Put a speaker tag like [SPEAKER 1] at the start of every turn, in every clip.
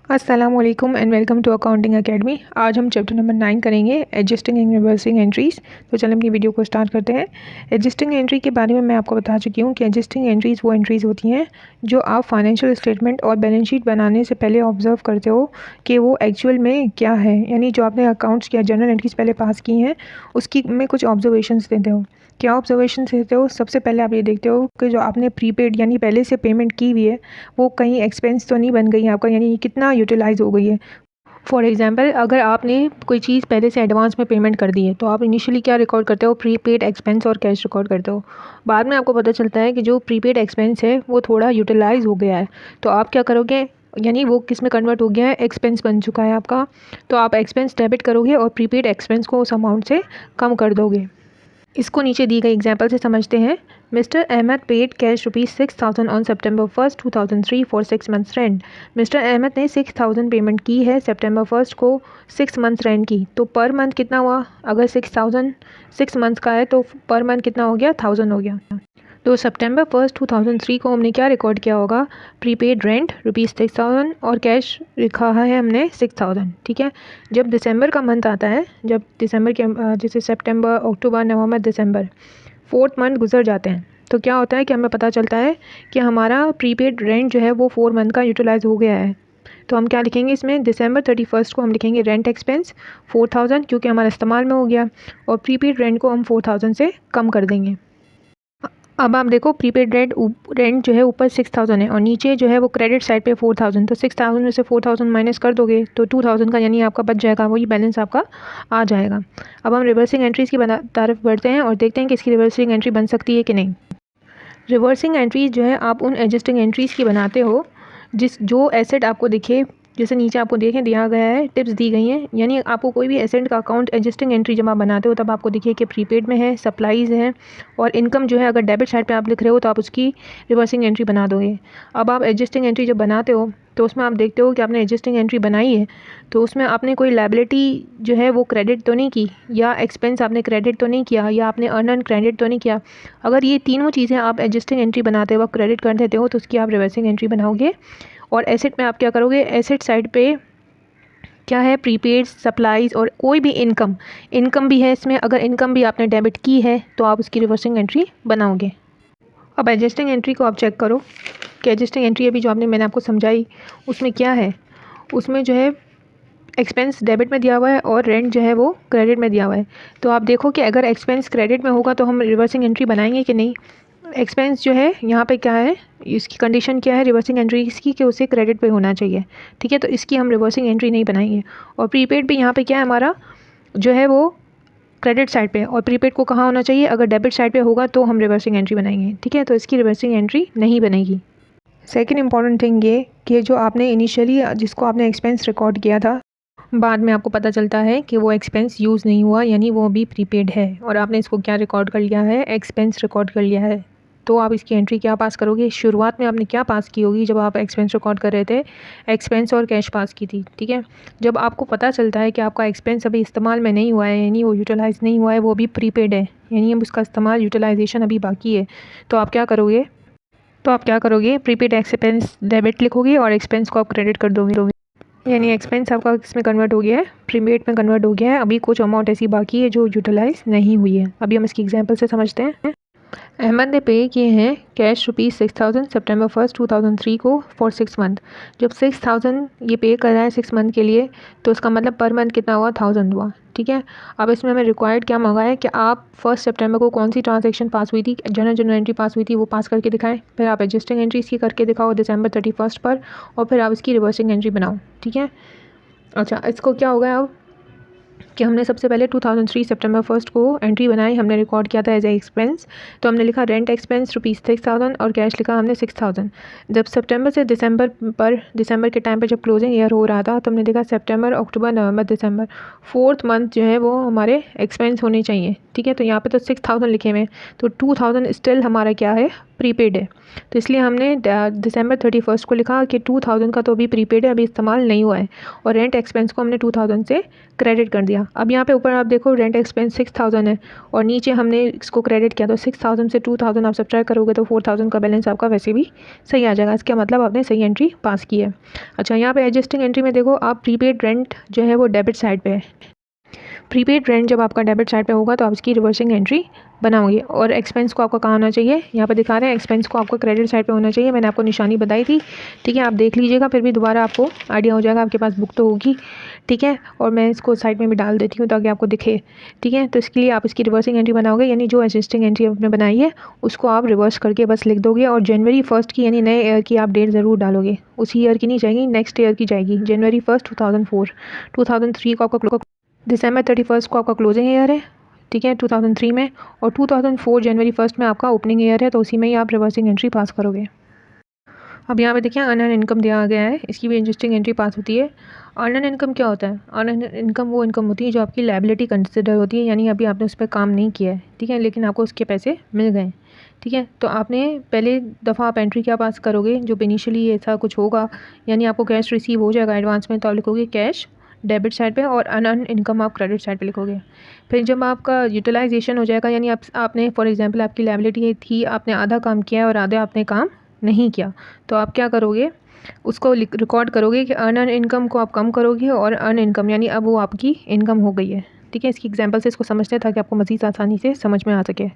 [SPEAKER 1] अस्सलामुअलैकुम and welcome to accounting academy. आज हम चैप्टर नंबर 9 करेंगे एडजस्टिंग एंड रिवर्सिंग एंट्रीज़। तो चलो अपनी वीडियो को स्टार्ट करते हैं। एडजस्टिंग एंट्री के बारे में मैं आपको बता चुकी हूँ कि एडजस्टिंग एंट्रीज़ वो एंट्रीज़ होती हैं जो आप फाइनेंशियल स्टेटमेंट और बैलेंस शीट बनाने से पहले ऑब्जर्व करते हो कि वो एक्चुअल में क्या है, यानी जो आपने अकाउंट्स या जर्नल एंट्रीज़ पहले पास की हैं उसकी में कुछ ऑब्जर्वेशंस देते हो। क्या ऑब्जर्वेशन देते हो? सबसे पहले आप ये देखते हो कि जो आपने प्रीपेड यानी पहले से पेमेंट की हुई है वो कहीं एक्सपेंस तो नहीं बन गई है आपका, यानी कितना यूटिलाइज हो गई है। फॉर एग्जांपल, अगर आपने कोई चीज़ पहले से एडवांस में पेमेंट कर दी है तो आप इनिशियली क्या रिकॉर्ड करते हो? प्रीपेड एक्सपेंस और कैश रिकॉर्ड करते हो। बाद में आपको पता चलता है कि जो प्रीपेड एक्सपेंस है वो थोड़ा यूटिलाइज हो गया है, तो आप क्या करोगे? यानी वो किस में कन्वर्ट हो गया है? एक्सपेंस बन चुका है आपका, तो आप एक्सपेंस डेबिट करोगे और प्रीपेड एक्सपेंस को उस अमाउंट से कम कर दोगे। इसको नीचे दी गई एग्जाम्पल से समझते हैं। Mister Ahmad paid cash ₹6,000 on September 1st 2003 for 6 months rent. Mister Ahmad ने 6,000 पेमेंट की है September 1st को 6 मंथ्स रेंट की, तो पर मंथ कितना हुआ? अगर 6,000 6 मंथ्स का है तो पर मंथ कितना हो गया? 1,000 हो गया। तो September 1st 2003 को हमने क्या रिकॉर्ड किया होगा? प्रीपेड रेंट ₹6,000 और कैश लिखा है हमने 6,000। ठीक है। जब दिसंबर का मंथ आता है, जब दिसंबर के जैसे सितंबर, अक्टूबर, नवंबर, दिसंबर, 4th मंथ गुजर जाते हैं, तो क्या होता है कि हमें पता चलता है कि हमारा प्रीपेड रेंट जो है वो 4 मंथ का यूटिलाइज हो गया है। तो हम क्या लिखेंगे इसमें? December 31st को हम लिखेंगे रेंट एक्सपेंस 4,000 क्योंकि हमारा इस्तेमाल में हो गया, और प्रीपेड रेंट को हम 4,000 से कम कर देंगे। अब आप देखो, प्रीपेड रेंट जो है ऊपर 6,000 है और नीचे जो है वो क्रेडिट साइड पे 4,000, तो 6,000 में से 4,000 माइनस कर दोगे तो 2,000 का यानी आपका बच जाएगा, वही बैलेंस आपका आ जाएगा। अब हम रिवर्सिंग एंट्रीज़ की तरफ बढ़ते हैं और देखते हैं कि इसकी रिवर्सिंग एंट्री बन सकती है कि नहीं। रिवर्सिंग एंट्रीज जो है आप उन एडजस्टिंग एंट्रीज़ की बनाते हो जो एसेट आपको दिखे, जैसे नीचे आपको देखें दिया गया है, टिप्स दी गई हैं। यानी आपको कोई भी एसेट का अकाउंट एडजस्टिंग एंट्री जब आप बनाते हो तब आपको दिखे कि प्रीपेड में है, सप्लाईज़ है और इनकम जो है अगर डेबिट साइड पे आप लिख रहे हो तो आप उसकी रिवर्सिंग एंट्री बना दोगे। अब आप एडजस्टिंग एंट्री जब बनाते हो तो उसमें आप देखते हो कि आपने एडजस्टिंग एंट्री बनाई है तो उसमें आपने कोई लायबिलिटी जो है वो क्रेडिट तो नहीं की, या एक्सपेंस आपने क्रेडिट तो नहीं किया, या आपने अर्न क्रेडिट तो नहीं किया। अगर ये तीनों चीज़ें आप एडजस्टिंग एंट्री बनाते वक्त क्रेडिट कर देते हो तो उसकी आप रिवर्सिंग एंट्री बनाओगे। और एसेट में आप क्या करोगे? एसेट साइड पे क्या है? प्रीपेड, सप्लाईज और कोई भी इनकम भी है इसमें, अगर इनकम भी आपने डेबिट की है तो आप उसकी रिवर्सिंग एंट्री बनाओगे। अब एडजस्टिंग एंट्री को आप चेक करो कि एडजस्टिंग एंट्री अभी जो मैंने आपको समझाई उसमें क्या है। उसमें जो है एक्सपेंस डेबिट में दिया हुआ है और रेंट जो है वो क्रेडिट में दिया हुआ है। तो आप देखो कि अगर एक्सपेंस क्रेडिट में होगा तो हम रिवर्सिंग एंट्री बनाएंगे कि नहीं। एक्सपेंस जो है यहाँ पे क्या है, इसकी कंडीशन क्या है रिवर्सिंग एंट्री इसकी, कि उसे क्रेडिट पे होना चाहिए। ठीक है, तो इसकी हम रिवर्सिंग एंट्री नहीं बनाएंगे। और प्रीपेड भी यहाँ पे क्या है, हमारा जो है वो क्रेडिट साइड पे, और प्रीपेड को कहाँ होना चाहिए? अगर डेबिट साइड पे होगा तो हम रिवर्सिंग एंट्री बनाएंगे। ठीक है, तो इसकी रिवर्सिंग एंट्री नहीं बनेगी। सेकेंड इंपॉर्टेंट थिंग ये कि जो आपने इनिशियली जिसको आपने एक्सपेंस रिकॉर्ड किया था, बाद में आपको पता चलता है कि वो एक्सपेंस यूज़ नहीं हुआ, यानी वो अभी प्रीपेड है और आपने इसको क्या रिकॉर्ड कर लिया है? एक्सपेंस रिकॉर्ड कर लिया है। तो आप इसकी एंट्री क्या पास करोगे? शुरुआत में आपने क्या पास की होगी जब आप एक्सपेंस रिकॉर्ड कर रहे थे? एक्सपेंस और कैश पास की थी। ठीक है, जब आपको पता चलता है कि आपका एक्सपेंस अभी इस्तेमाल में नहीं हुआ है, यानी वो यूटिलाइज़ नहीं हुआ है, वो अभी प्रीपेड है, यानी अब उसका इस्तेमाल यूटिलाइजेशन अभी बाकी है, तो आप क्या करोगे? प्रीपेड एक्सपेंस डेबिट लिखोगे और एक्सपेंस को आप क्रेडिट कर दोगे। यानी एक्सपेंस आपका किसमें कन्वर्ट हो गया है? प्रीपेड में कन्वर्ट हो गया है। अभी कुछ अमाउंट ऐसी बाकी है जो यूटिलाइज नहीं हुई है। अभी हम इसकी एग्जांपल से समझते हैं। अहमद ने पे किए हैं कैश ₹6,000 September 1st 2003 को फॉर 6 मंथ। जब 6,000 ये पे कर रहा है 6 मंथ के लिए, तो उसका मतलब पर मंथ कितना हुआ? 1,000 हुआ। ठीक है, अब इसमें हमें रिक्वायर्ड क्या मांगा है कि आप 1 सितंबर को कौन सी ट्रांजैक्शन पास हुई थी, जर्नल एंट्री पास हुई थी, वो पास करके दिखाएं। फिर आप एडजस्टिंग एंट्री इसकी करके दिखाओ December 31st पर, और फिर आप इसकी रिवर्सिंग एंट्री बनाओ। ठीक है, अच्छा इसको क्या होगा अब कि हमने सबसे पहले 2003 September 1st को एंट्री बनाई, हमने रिकॉर्ड किया था एज ए एक्सपेंस। तो हमने लिखा रेंट एक्सपेंस ₹6,000 और कैश लिखा हमने 6,000। जब सितंबर से दिसंबर के टाइम पर जब क्लोजिंग ईयर हो रहा था तो हमने देखा सितंबर, अक्टूबर, नवंबर, दिसंबर, 4th मंथ जो है वो हमारे एक्सपेंस होने चाहिए। ठीक है, तो यहाँ पे तो 6,000 लिखे हुए हैं, तो 2,000 स्टिल हमारा क्या है? प्रीपेड है। तो इसलिए हमने December 31st को लिखा कि 2,000 का तो अभी प्रीपेड है, अभी इस्तेमाल नहीं हुआ है, और रेंट एक्सपेंस को हमने 2,000 से क्रेडिट कर दिया। अब यहाँ पे ऊपर आप देखो रेंट एक्सपेंस 6000 है और नीचे हमने इसको क्रेडिट किया, तो 6000 से 2000 आप सब्ट्रैक्ट करोगे तो 4000 का बैलेंस आपका वैसे भी सही आ जाएगा। इसका मतलब आपने सही एंट्री पास की है। अच्छा, यहाँ पे एडजस्टिंग एंट्री में देखो आप प्रीपेड रेंट जो है वो डेबिट साइड पे है। प्रीपेड रेंट जब आपका डेबिट साइड पे होगा तो आप इसकी रिवर्सिंग एंट्री बनाओगे। और एक्सपेंस को आपका कहाँ होना चाहिए, यहाँ पे दिखा रहे हैं एक्सपेंस को आपको क्रेडिट साइड पे होना चाहिए। मैंने आपको निशानी बताई थी, ठीक है, आप देख लीजिएगा, फिर भी दोबारा आपको आइडिया हो जाएगा, आपके पास बुक तो होगी, ठीक है। और मैं इसको साइड में भी डाल देती हूँ ताकि आपको दिखे, ठीक है। तो इसके लिए आप इसकी रिवर्सिंग एंट्री बनाओगे, यानी जो एडजस्टिंग एंट्री आपने बनाई है उसको आप रिवर्स करके बस लिख दोगे। और जनवरी 1 की यानी नए ईयर की आप डेट ज़रूर डालोगे, उसी ईयर की नहीं जाएगी, नेक्स्ट ईयर की जाएगी। जनवरी 1 2004, 2003 को आपका दिसंबर 31 को आपका क्लोजिंग ईयर है, ठीक है, 2003 में। और 2004 जनवरी 1 में आपका ओपनिंग ईयर है, तो उसी में ही आप रिवर्सिंग एंट्री पास करोगे। अब यहाँ पे देखिए अर्न इनकम दिया गया है, इसकी भी एडजस्टिंग एंट्री पास होती है। अर्न इनकम क्या होता है? अर्न इनकम वो इनकम होती है जो आपकी लायबिलिटी कंसिडर होती है, यानी अभी आपने उस पर काम नहीं किया है, ठीक है, लेकिन आपको उसके पैसे मिल गए, ठीक है। तो आपने पहले दफ़ा आप एंट्री क्या पास करोगे, जो इनिशियली ऐसा कुछ होगा, यानी आपको कैश रिसीव हो जाएगा एडवांस में, तो आप लिखोगे कैश डेबिट साइड पे और अनअर्न इनकम आप क्रेडिट साइड पे लिखोगे। फिर जब आपका यूटिलाइजेशन हो जाएगा, यानी आपने फॉर एग्जांपल आपकी लायबिलिटी थी, आपने आधा काम किया और आधा आपने काम नहीं किया, तो आप क्या करोगे, उसको रिकॉर्ड करोगे कि अनअर्न इनकम को आप कम करोगे और अर्न इनकम यानी अब वो आपकी इनकम हो गई है, ठीक है। इसकी एग्जाम्पल से इसको समझते हैं ताकि आपको मज़ीद आसानी से समझ में आ सके।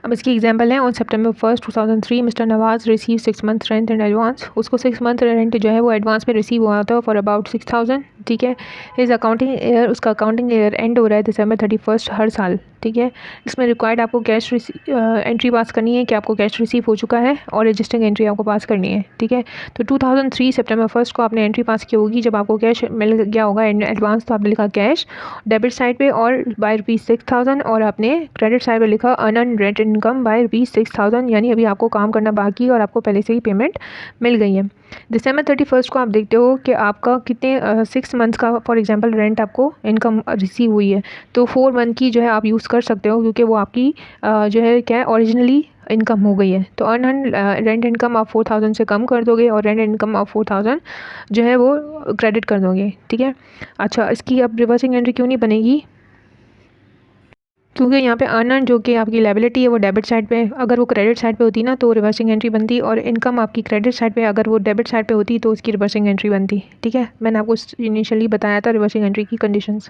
[SPEAKER 1] अब इसकी एग्जांपल है, on September 1, 2003 mister Nawaz receive 6 month rent in advance. उसको 6 मंथ रेंट जो है वो एडवांस में रिसीव हुआ था फॉर अबाउट 6000, ठीक है। इस अकाउंटिंग ईयर, उसका अकाउंटिंग ईयर एंड हो रहा है दिसंबर 31 हर साल, ठीक है। इसमें रिक्वायर्ड आपको कैश एंट्री पास करनी है कि आपको कैश रिसीव हो चुका है और रजिस्टिंग एंट्री आपको पास करनी है, ठीक है। तो 2003 सितंबर 1 को आपने एंट्री पास की होगी जब आपको कैश मिल गया होगा इन एडवांस, तो आपने लिखा कैश डेबिट साइड पे और बाय ₹6000, और आपने क्रेडिट साइड पे लिखा अनअर्न रेंट इनकम बाय ₹6000, यानी अभी आपको काम करना बाकी है और आपको पहले से ही पेमेंट मिल गई है। दिसंबर 31 को आप देखते हो कि आपका कितने 6 मंथ्स का फॉर एग्जांपल रेंट आपको इनकम रिसीव हुई है, तो 4 मंथ की जो है आप यूज़ कर सकते हो, क्योंकि वो आपकी जो है क्या है ओरिजिनली इनकम हो गई है। तो अनअर्न रेंट इनकम आप 4000 से कम कर दोगे और रेंट इनकम आप 4000 जो है वो क्रेडिट कर दोगे, ठीक है। अच्छा, इसकी अब रिवर्सिंग एंट्री क्यों नहीं बनेगी, क्योंकि यहाँ पे अनअर्न जो कि आपकी लायबिलिटी है वो डेबिट साइड पे, अगर वो क्रेडिट साइड पे होती ना तो रिवर्सिंग एंट्री बनती, और इनकम आपकी क्रेडिट साइड पे अगर वो डेबिट साइड पे होती तो उसकी रिवर्सिंग एंट्री बनती, ठीक है। मैंने आपको इनिशियली बताया था रिवर्सिंग एंट्री की कंडीशंस।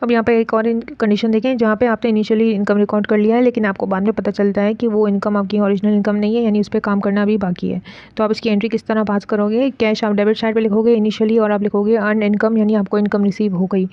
[SPEAKER 1] अब यहाँ पे एक और कंडीशन देखें जहाँ पे आपने इनिशियली इनकम रिकॉर्ड कर लिया है, लेकिन आपको बाद में पता चलता है कि वो इनकम आपकी ओरिजिनल इनकम नहीं है, यानी उस पर काम करना भी बाकी है। तो आप इसकी एंट्री किस तरह पास करोगे, कैश आप डेबिट साइड पे लिखोगे इनिशियली और आप लिखोगे अर्न इनकम, यानी आपको इनकम रिसीव हो गई।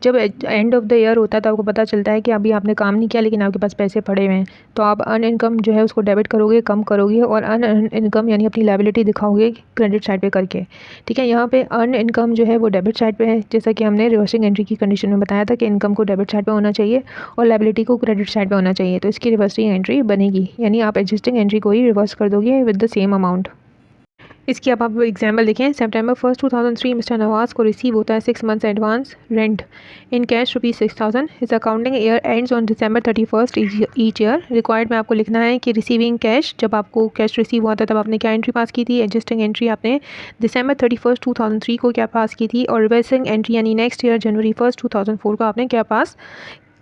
[SPEAKER 1] जब एंड ऑफ द ईयर होता है तो आपको पता चलता है कि अभी आपने काम नहीं किया लेकिन आपके पास पैसे पड़े हुए हैं, तो आप अर्न इनकम जो है उसको डेबिट करोगे, कम करोगे, और अर्न इनकम यानी अपनी लायबिलिटी दिखाओगे क्रेडिट साइड पे करके, ठीक है। यहाँ पे अर्न इनकम जो है वो डेबिट साइड पे है, जैसा कि हमने रिवर्सिंग एंट्री की कंडीशन में बताया था कि इनकम को डेबिट साइड पे होना चाहिए और लायबिलिटी को क्रेडिट साइड पे होना चाहिए, तो इसकी रिवर्सिंग एंट्री बनेगी, यानी आप एग्जिस्टिंग एंट्री को ही रिवर्स कर दोगे विद द सेम अमाउंट। इसकी अब आप एग्जाम्पल देखें, सितंबर 1, 2003 मिस्टर नवाज को रिसीव होता है 6 months advance rent in cash ₹6000। इस accounting year ends on December 31 each year. Required में आपको लिखना है कि रिसीविंग कैश, जब आपको कैश रिसीव हुआ था तब आपने क्या एंट्री पास की थी, एडजस्टिंग एंट्री आपने दिसंबर 31, 2003 को क्या पास की थी, और रिवर्सिंग एंट्री यानी नेक्स्ट ईयर जनवरी 1, 2004 को आपने क्या पास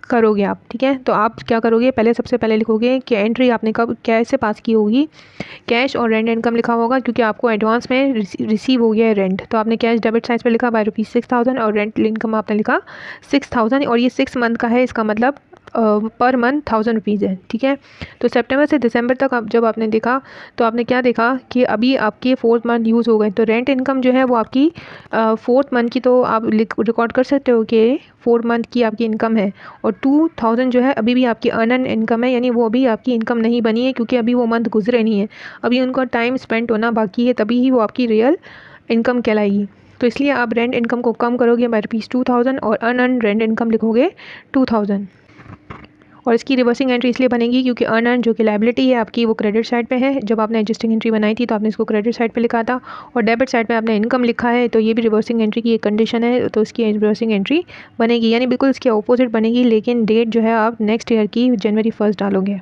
[SPEAKER 1] करोगे आप, ठीक है। तो आप क्या करोगे, पहले सबसे पहले लिखोगे कि एंट्री आपने कब कैसे पास की होगी, कैश और रेंट इनकम लिखा होगा क्योंकि आपको एडवांस में रिसीव हो गया है रेंट, तो आपने कैश डेबिट साइड पे लिखा बाय ₹6000 और रेंट इनकम आपने लिखा 6000, और ये 6 मंथ का है, इसका मतलब पर मंथ 1000 रुपीज़ है, ठीक है। तो सितंबर से दिसंबर तक आप जब आपने देखा तो आपने क्या देखा कि अभी आपके 4th मंथ यूज़ हो गए, तो रेंट इनकम जो है वो आपकी 4th मंथ की, तो आप रिकॉर्ड कर सकते हो कि 4 मंथ की आपकी इनकम है, और 2000 जो है अभी भी आपकी अर्न इनकम है, यानी वो अभी आपकी इनकम नहीं बनी है क्योंकि अभी वो मंथ गुजरे नहीं है, अभी उनका टाइम स्पेंड होना बाकी है, तभी ही वो आपकी रियल इनकम कहलाएगी। तो इसलिए आप रेंट इनकम को कम करोगे बाय ₹2000 और अनअर्न रेंट इनकम लिखोगे 2000, और इसकी रिवर्सिंग एंट्री इसलिए बनेगी क्योंकि अनअर्न जो कि लायबिलिटी है आपकी वो क्रेडिट साइड पे है, जब आपने एडजस्टिंग एंट्री बनाई थी तो आपने इसको क्रेडिट साइड पे लिखा था, और डेबिट साइड पे आपने इनकम लिखा है, तो ये भी रिवर्सिंग एंट्री की एक कंडीशन है, तो इसकी रिवर्सिंग एंट्री बनेगी, यानी बिल्कुल इसके ऑपोजिट बनेगी, लेकिन डेट जो है आप नेक्स्ट ईयर की जनवरी 1 डालोगे।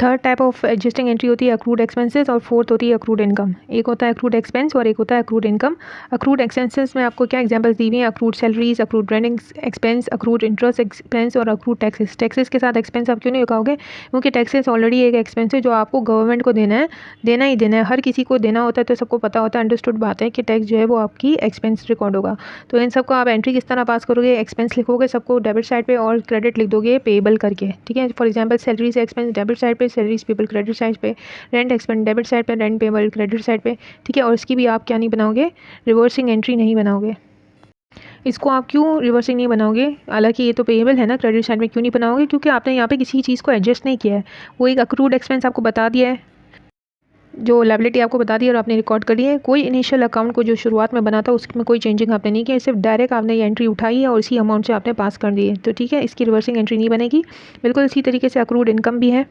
[SPEAKER 1] Third type of adjusting entry होती है अक्रूड एक्सपेंसेस और फोर्थ होती है अक्रूड इनकम। एक होता है अक्रूड एक्सपेंस और एक होता है अक्रूड इनकम। अक्रूड एक्सपेंसेस में आपको क्या एग्जांपल्स दी हुई हैं, accrued salaries, accrued rent expense, accrued interest expense और अक्रूड टैक्सेस। टैक्सेस के साथ एक्सपेंस आप क्यों नहीं लगाओगे, क्योंकि टैक्सेस ऑलरेडी एक एक्सपेंस है जो आपको गवर्नमेंट को देना है, देना ही देना है, हर किसी को देना होता है, तो सबको पता होता है, अंडरस्टूड बात है कि टैक्स जो है वो आपकी एक्सपेंस रिकॉर्ड होगा। तो इन सबको आप एंट्री किस तरह पास करोगे, एक्सपेंस लिखोगे सबको डेबिट साइड पे और क्रेडिट लिख दोगे पेबल करके, ठीक है। For example salaries expense debit side पे, सैलरीज पेबल क्रेडिट साइड पे, रेंट एक्सपेंस डेबिट साइड पे, रेंट पेबल क्रेडिट साइड पे, ठीक है। और इसकी भी आप क्या नहीं बनाओगे, रिवर्सिंग एंट्री नहीं बनाओगे। इसको आप क्यों रिवर्सिंग नहीं बनाओगे, हालांकि ये तो पेएबल है ना, क्रेडिट साइड में क्यों नहीं बनाओगे, क्योंकि आपने यहाँ पे किसी चीज़ को एडजस्ट नहीं किया है। वो एक अक्रूड एक्सपेंस आपको बता दिया है, जो लायबिलिटी आपको बता दी और आपने रिकॉर्ड करी है। कोई इनिशियल अकाउंट को जो शुरुआत में बना था उसमें कोई चेंजिंग आपने नहीं किया, सिर्फ डायरेक्ट आपने ये एंट्री उठाई है और इसी अमाउंट से आपने पास कर दी है, तो ठीक है, इसकी रिवर्सिंग एंट्री नहीं बनेगी। बिल्कुल इसी तरीके से अक्रूड इनकम भी है।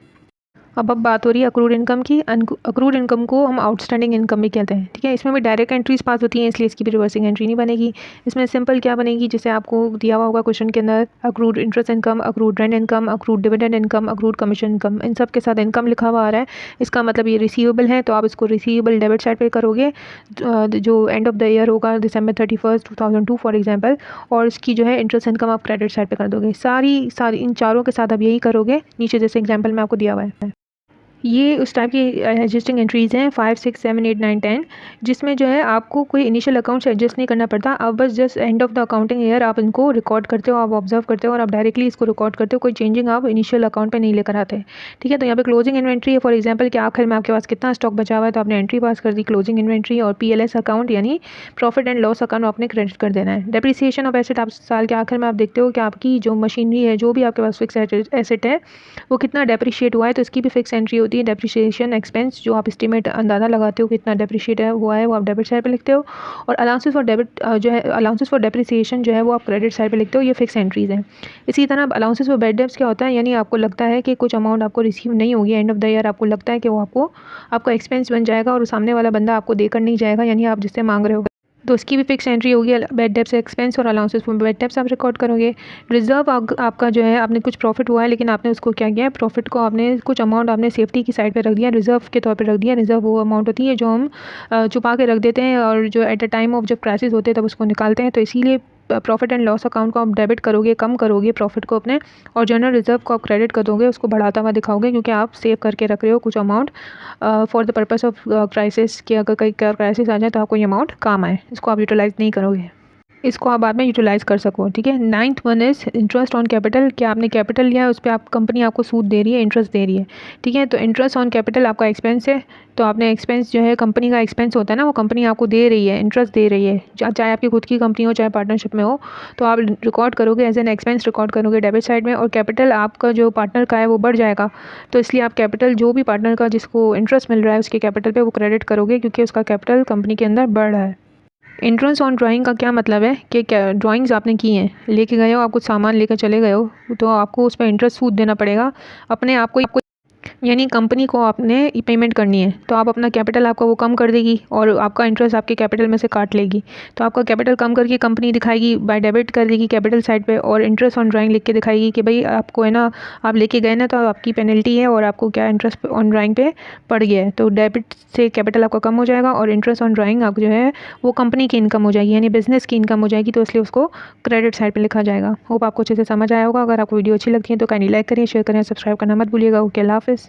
[SPEAKER 1] अब बात हो रही है अक्रूड इनकम की। अक्रूड इनकम को हम आउटस्टैंडिंग इनकम भी कहते हैं, ठीक है। इसमें भी डायरेक्ट एंट्रीज पास होती हैं, इसलिए इसकी भी रिवर्सिंग एंट्री नहीं बनेगी। इसमें सिंपल क्या बनेगी, जैसे आपको दिया हुआ होगा क्वेश्चन के अंदर, accrued interest income, accrued rent income, accrued dividend income, accrued commission income, इन सब के साथ इनकम लिखा हुआ आ रहा है। इसका मतलब ये रिसीवेबल है, तो आप इसको रिसीवेबल डेबिट साइड पर करोगे, जो एंड ऑफ द ईयर होगा December 31, 2002 फॉर एग्जाम्पल, और इसकी जो है इंटरेस्ट इनकम आप क्रेडिट साइड पर कर दोगे। सारी इन चारों के साथ आप यही करोगे, नीचे जैसे एग्जाम्पल में आपको दिया हुआ है। ये उस टाइप की एडजस्टिंग एंट्रीज़ हैं 5, 6, 7, 8, 9, 10, जिसमें जो है आपको कोई इनिशियल अकाउंट से एडजस्ट नहीं करना पड़ता। आप बस just end of the accounting year आप इनको रिकॉर्ड करते हो, आप ऑब्जर्व करते हो और आप डायरेक्टली इसको रिकॉर्ड करते हो, कोई चेंजिंग आप इनिशियल अकाउंट पे नहीं लेकर आते, ठीक है। तो यहाँ पे क्लोजिंग इन्वेंट्री है, फॉर एग्जांपल कि आखिर में आपके पास कितना स्टॉक बचा हुआ है, तो आपने एंट्री पास कर दी क्लोजिंग इन्वेंट्री, और PLS अकाउंट यानी प्रॉफिट एंड लॉस अकाउंट आपने क्रेडिट कर देना है। डेप्रिसिएशन ऑफ एसेट, आप साल के आखिर में आप देखते हो कि आपकी जो मशीनरी है, जो भी आपके पास फिक्स एसेट है, वो कितना डेप्रिशिएट हुआ है, तो इसकी भी फिक्स एंट्री होती है। डेप्रिसिएशन एक्सपेंस जो आप एस्टिमेट अंदाज़ा लगाते हो कितना डेप्रिशिएट हुआ है, वो आप डेबिट साइड पे लिखते हो, और अलाउंसेस फॉर डेबिट जो है, अलाउंसेस फॉर डेप्रिसिएशन जो है वो आप क्रेडिट साइड पे लिखते हो। ये फिक्स एंट्रीज हैं। इसी तरह अलाउंसेस फॉर बैड डेब्ट्स क्या होता है, यानी आपको लगता है कि कुछ अमाउंट आपको रिसीव नहीं होगी एंड ऑफ द ईयर, आपको लगता है कि वो आपका एक्सपेंस बन जाएगा और सामने वाला बंदा आपको देकर नहीं जाएगा, यानी आप जिससे मांग रहे हो, तो उसकी भी फिक्स एंट्री होगी। बैड डेब्ट्स एक्सपेंस और अलाउंसेस फॉर बैड डेब्ट्स आप रिकॉर्ड करोगे। रिजर्व आपका जो है, आपने कुछ प्रॉफिट हुआ है लेकिन आपने उसको क्या किया है, प्रॉफिट को आपने कुछ अमाउंट आपने सेफ्टी की साइड पे रख दिया, रिजर्व के तौर पे रख दिया। रिजर्व वो अमाउंट होती है जो हम छुपा के रख देते हैं और जो एट अ टाइम ऑफ जब क्राइसिस होते हैं तब उसको निकालते हैं, तो इसीलिए प्रॉफिट एंड लॉस अकाउंट को आप डेबिट करोगे, कम करोगे प्रॉफिट को अपने, और जनरल रिजर्व को आप क्रेडिट कर दोगे, उसको बढ़ाता हुआ दिखाओगे, क्योंकि आप सेव करके रख रहे हो कुछ amount for the purpose of crisis, कि अगर कहीं क्राइसिस आ जाए तो आपको ये अमाउंट काम आए, इसको आप यूटिलाइज नहीं करोगे, इसको आप बाद में यूटिलाइज कर सको, ठीक है। 9th one is interest on capital. क्या आपने कैपिटल लिया है, उस पर आप कंपनी आपको सूद दे रही है, इंटरेस्ट दे रही है, ठीक है। तो इंटरेस्ट ऑन कैपिटल आपका एक्सपेंस है, तो आपने एक्सपेंस जो है कंपनी का एक्सपेंस होता है ना, वो कंपनी आपको दे रही है, इंटरेस्ट दे रही है, चाहे आपकी खुद की कंपनी हो चाहे पार्टनरशिप में हो, तो आप रिकॉर्ड करोगे एज एन एक्सपेंस, रिकॉर्ड करोगे डेबिट साइड में। और कैपिटल आपका जो पार्टनर का है वो बढ़ जाएगा, तो इसलिए आप कैपिटल जो भी पार्टनर का जिसको इंटरेस्ट मिल रहा है उसके कैपिटल पे वो क्रेडिट करोगे, क्योंकि उसका कैपिटल कंपनी के अंदर बढ़ रहा है। इंटरेस्ट ऑन ड्राइंग का क्या मतलब है कि क्या ड्राइंग्स आपने की हैं, लेके गए हो, आप कुछ सामान लेकर चले गए हो, तो आपको उस पर इंटरेस्ट सूद देना पड़ेगा अपने आप को, यानी कंपनी को आपने पेमेंट करनी है, तो आप अपना कैपिटल आपका वो कम कर देगी और आपका इंटरेस्ट आपके कैपिटल में से काट लेगी, तो आपका कैपिटल कम करके कंपनी दिखाएगी, बाय डेबिट कर देगी कैपिटल साइड पे, और इंटरेस्ट ऑन ड्राइंग लिख के दिखाएगी कि भाई आपको है ना, आप लेके गए ना, तो आपकी पेनल्टी है और आपको क्या इंटरेस्ट ऑन ड्राइंग पे पड़ गया है, तो डेबिट से कैपिटल आपका कम हो जाएगा और इंटरेस्ट ऑन ड्राइंग आप जो है वो कंपनी की इनकम हो जाएगी, यानी बिजनेस की इनकम हो जाएगी, तो इसलिए उसको क्रेडिट साइड पर लिखा जाएगा। होप आपको अच्छे से समझ आया होगा। अगर आपको वीडियो अच्छी लगती है तो काइंडली लाइक करिए, शेयर करें, सब्सक्राइब करना मत भूलिएगा। ओके, अल्लाह हाफिज़।